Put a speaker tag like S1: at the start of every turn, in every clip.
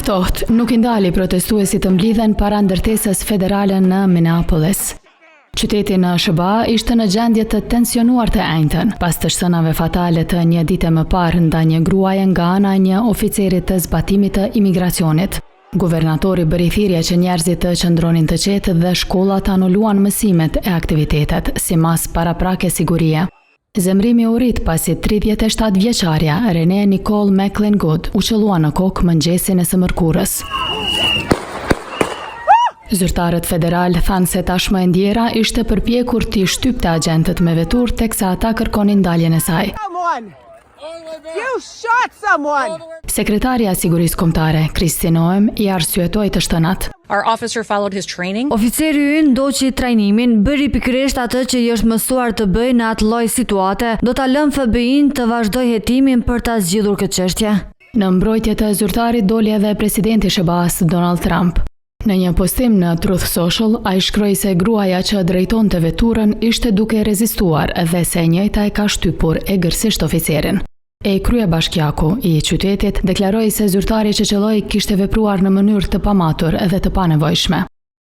S1: Ftohtë nuk i ndali protestuesit të mblidhen para ndërtesës federale në Minneapolis. Qyteti në SBA ishte në gjendje të tensionuar të enjtën, pas të shënave fatale të një dite më parë nda një gruaje nga ana e një oficerit të zbatimit të imigracionit. Guvernatori bëri thirrje që njerëzit të qëndronin të qetë dhe shkollat anuluan mësimet e aktivitetet, si mas paraprake sigurie. Zemrimi u rit pasi 37 vjeçarja Renee Nicole McLean-Good u qellua në kokë mëngjesin e së mërkurës. Zyrtarët federal thanë se tashmë e ndjera ishte përpjekur t'i shtypte agentët me vetur teksa ata kërkonin ndaljen e saj. Sekretarja e Sigurisë Kombëtare, Kristi Noem, i arsyetoi të shtënat.
S2: Our officer followed his training.
S3: Oficeri ynë ndoqi trajnimin, bëri pikërisht atë që i është mësuar të bëjë në atë lloj situate, do ta lëm FBI-n të vazhdojë hetimin për ta zgjidhur këtë çështje.
S1: Në mbrojtje të zyrtarit doli edhe presidenti i SBA-s Donald Trump. Në një postim në Truth Social, ai shkroi se gruaja që drejtonte veturën ishte duke rezistuar dhe se e njëjta e ka shtypur egërsisht oficerin. Kryebashkiaku i qytetit deklaroi se zyrtari që qelloi kishte vepruar në mënyrë të pamatur dhe të panevojshme.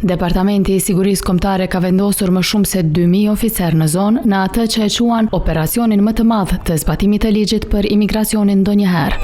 S1: Departamenti i Sigurisë Kombëtare ka vendosur më shumë se 2000 oficer në zonë në atë që e quan operacionin më të madh të zbatimit të ligjit për imigracionin ndonjëherë.